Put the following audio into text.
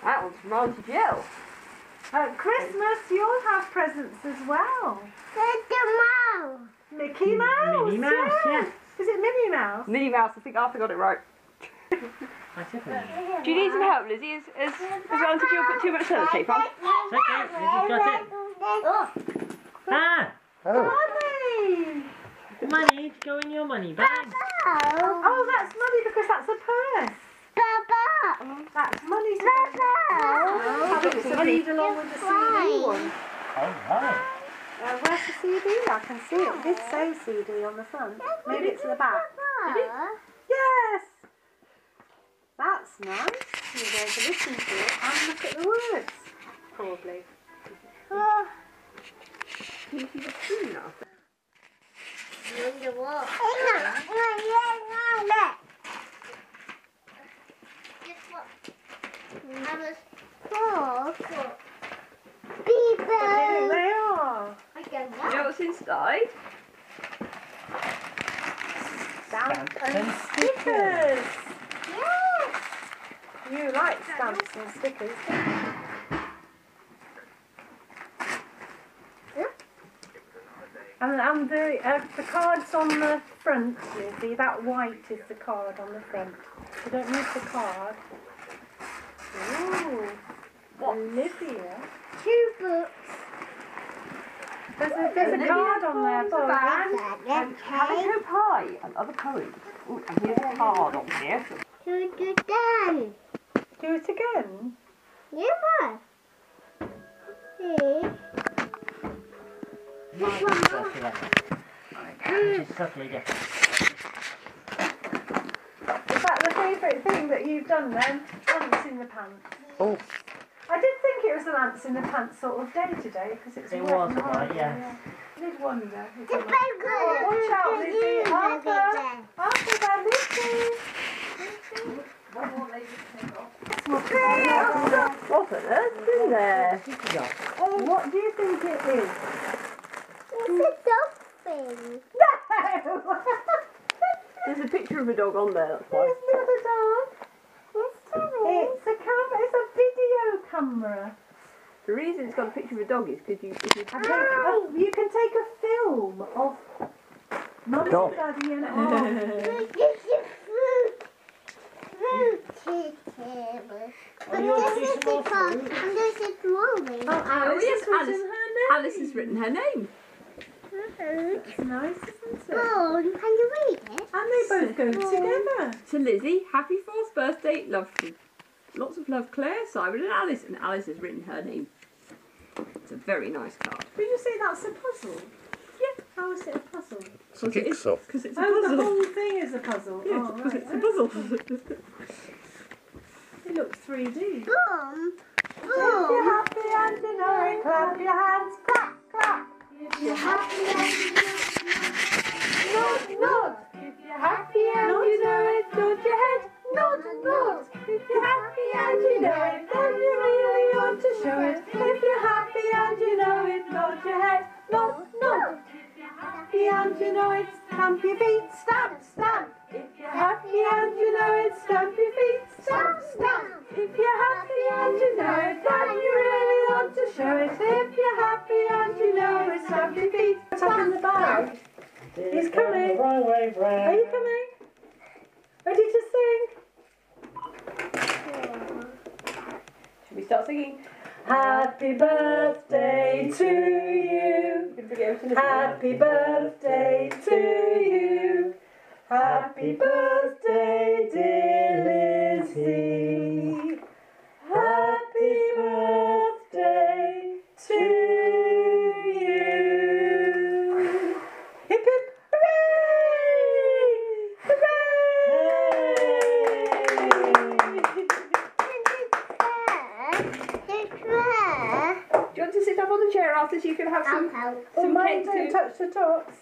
That one's from Auntie Jill. At Christmas, you'll have presents as well. Mickey Mouse. Minnie Mouse, yeah. Is it Minnie Mouse? Minnie Mouse, I think Arthur got it right. Do you need some help, Lizzie? Has Auntie Jill put too much sellotape on? It's okay, Lizzie's got it. Ah! Money! Money to go in your money bag. Oh, that's money because that's a purse. That's money to go. It's a read along with the CD one. Alright. Where's the CD? I can see it. It did say CD on the front. Maybe it's in the back. Did it? Yes! That's nice. You're going to listen to it and look at the words. Probably. Can you see the spoon now? Here they are. You know what's inside? Stamps and stickers. Yes! You like stamps and stickers, don't you? And the card's on the front, Lizzie. That white is the card on the front. You don't need the card. Ooh. What? Olivia. 2 books. There's a card on there for And Calico Pie and other poems. Ooh, and here's a card on here. Do it again. Do it again? Yeah. See? This one. Just subtly different. Is that the favourite thing that you've done then? Ants in the pants. Oh. I did think it was an ants in the pants sort of day today because it's It wet was, and hard. right, yeah. I did wonder. If The it was- Oh, watch out, Lizzie. Arthur. Arthur, there, Lizzie. What on earth is there? What do you think it is? It's a dolphin. No! There's a picture of a dog on there, that's why. It's not a dog. It's a camera. It's a video camera. The reason it's got a picture of a dog is because you have You can take a film of Mummy, Dog. Daddy and It's a fruit chicken. But you want to do this is some more because fruit? and this is drawing. Alice yes, has written her name. Alice has written her name. It's nice, isn't it? Oh, can you read it? And they both go together. To Lizzie, happy 4th birthday, love from lots of love, Claire, Simon and Alice has written her name. It's a very nice card. Did you say that's a puzzle? Yeah. How is it a puzzle? It's a jigsaw. Because it's a Oh, the puzzle. whole thing is a puzzle. Yeah, Oh, because right. it's a puzzle. It looks 3D. Boom. If you're happy and you know it, clap your hands, clap, clap. If you're happy and you know it, nod, nod. If you're happy and you know it, nod your head, nod, nod. If you're happy and you know it, then you really want to show it. If you're happy and you know it, nod your head, nod, nod. If you're happy and you know it, stamp your feet, stamp, stamp. If you're happy and you know it, stamp your feet, stamp, stamp. If you're happy and you know it, then you really want to show it. If you're happy and you know it, stamp your feet. What's up in the bag? He's coming. Are you coming? Ready to sing? Should we start singing? Happy birthday to you. Happy birthday to you. Happy birthday, dear Lizzie. Happy birthday to you. Hip hip hooray! Hooray! Do you want to sit up on the chair after so you can have some Oh, mine cake don't too? touch the tops.